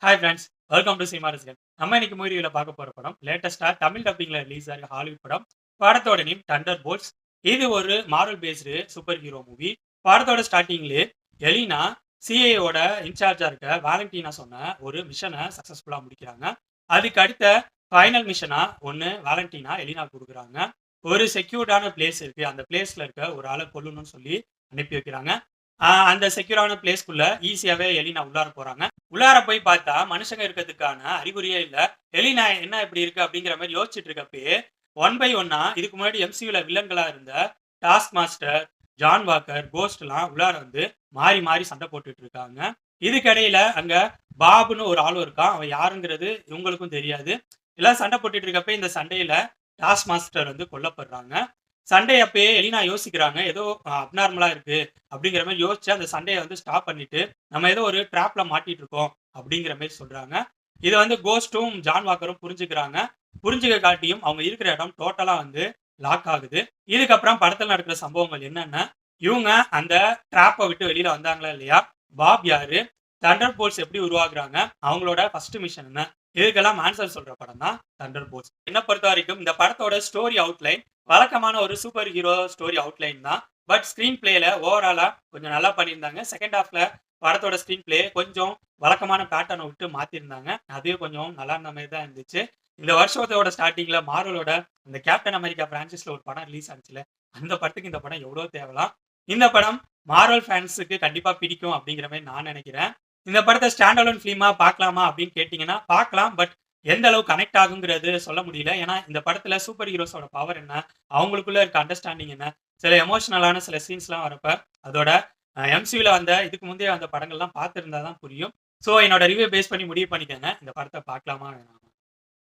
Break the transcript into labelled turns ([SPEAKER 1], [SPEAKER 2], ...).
[SPEAKER 1] Hi friends, welcome to cinema ரசிகன். நம்ம இன்னைக்கு மூவி ரிவ்யூல பார்க்க போற படம் லேட்டஸ்ட்டா தமிழ் டப்பிங்ல ரிலீஸ் ஆகிற ஹாலிவுட் படம். படத்தோட நேம் தண்டர் போல்ட்ஸ். இது ஒரு Marvel based super hero movie. படத்தோட ஸ்டார்ட்டிங்லயே எலினா சிஐஏ இன்சார்ஜா இருக்க வாலண்டினா சொன்ன ஒரு மிஷனை சக்சஸ்ஃபுல்லா முடிக்கிறாங்க. அதுக்கு அடுத்த ஃபைனல் மிஷனா ஒண்ணு வாலண்டினா எலினா குடுக்குறாங்க. ஒரு செக்யூர்டான பிளேஸ் இருக்கு. அந்த பிளேஸ்ல இருக்க ஒரு ஆள கொல்லணும்னு சொல்லி அனுப்பி வைக்கிறாங்க. அந்த செக்யூரான பிளேஸ்க்குள்ள ஈஸியாவே எலினா உள்ளார போறாங்க. உள்ளார போய் பார்த்தா, மனுஷங்க இருக்கிறதுக்கான அறிகுறியே இல்ல. எலினா என்ன இப்படி இருக்கு அப்படிங்கிற மாரி யோசிச்சுட்டு இருக்கப்பயே, ஒன் பை ஒன்னா இதுக்கு முன்னாடி எம்சியூல வில்லன்களா இருந்த டாஸ்க் மாஸ்டர், ஜான் வாக்கர், கோஸ்ட்லாம் உள்ளார வந்து மாறி மாறி சண்டை போட்டுட்டு இருக்காங்க. இதுக்கிடையில அங்க பாப்ன்னு ஒரு ஆளும் இருக்கான். அவன் யாருங்கிறது இவங்களுக்கும் தெரியாது. எல்லாம் சண்டை போட்டுட்டு இருக்கப்ப இந்த சண்டையில டாஸ்க் மாஸ்டர் வந்து கொல்லப்படுறாங்க. சண்டை அப்பயே எலினா யோசிக்கிறாங்க. ஏதோ அப்நார்மலா இருக்கு அப்படிங்கிற மாரி யோசிச்சு அந்த சண்டைய வந்து ஸ்டாப் பண்ணிட்டு, நம்ம ஏதோ ஒரு ட்ராப்ல மாட்டிட்டு இருக்கோம் அப்படிங்கிற மாரி சொல்றாங்க. இத வந்து கோஸ்ட்டும், ஜான் வாக்கரும் புரிஞ்சுக்கிறாங்க. புரிஞ்சுக்க காட்டியும் அவங்க இருக்கிற இடம் டோட்டலா வந்து லாக் ஆகுது. இதுக்கப்புறம் படத்துல நடக்கிற சம்பவங்கள் என்னன்னா, இவங்க அந்த ட்ராப்ப விட்டு வெளியில வந்தாங்களா இல்லையா? பாப் யாரு? தண்டர் போல்ட்ஸ் எப்படி உருவாகுறாங்க? அவங்களோட ஃபர்ஸ்ட் மிஷன் என்ன? இதுக்கெல்லாம் ஆன்சர் சொல்ற படம் தான் தண்டர் போல்ட்ஸ். என்ன பொறுத்தவரைக்கும் இந்த படத்தோட ஸ்டோரி அவுட்லைன் வழக்கமான ஒரு சூப்பர் ஹீரோ ஸ்டோரி அவுட்லைன் தான். பட் ஸ்கிரீன் பிளேல ஓவராலா கொஞ்சம் நல்லா பண்ணியிருந்தாங்க. செகண்ட் ஹாஃப்ல படத்தோட ஸ்கிரீன் பிளே கொஞ்சம் வழக்கமான பேட்டர்ன விட்டு மாத்தியிருந்தாங்க. அதுவே கொஞ்சம் நல்லா இருந்த மாரி தான் இருந்துச்சு. இந்த வருஷத்தோட ஸ்டார்ட்டிங்ல மார்வலோட அந்த கேப்டன் அமெரிக்கா பிரான்சைஸ்ல ஒரு படம் ரிலீஸ் ஆச்சுல்ல, அந்த படத்துக்கு இந்த படம் எவ்வளோ தேவலாம். இந்த படம் மார்வல் ஃபேன்ஸுக்கு கண்டிப்பா பிடிக்கும் அப்படிங்கிற மாரி நான் நெனைக்கிறேன். இந்த படத்த ஸ்டாண்ட் அலோன் ஃபிலிமா பார்க்கலாமா அப்படின்னு கேட்டீங்கன்னா, பார்க்கலாம். பட் எந்த அளவு கனெக்ட் ஆகுங்கிறது சொல்ல முடியல. ஏன்னா, இந்த படத்துல சூப்பர் ஹீரோஸோட பவர் என்ன? அவங்களுக்குள்ள இருக்க அண்டர்ஸ்டாண்டிங் என்ன? சில எமோஷனலான சில சீன்ஸ்லாம் வரப்ப, அதோட எம்சியூல வந்த இதுக்கு முந்தைய வந்த படங்கள்லாம் பார்த்திருந்தா தான் புரியும். ஸோ என்னோட ரிவ்யூ பேஸ் பண்ணி முடிவு பண்ணிக்கங்க. இந்த படத்த பார்க்கலாமா? வேணாமா?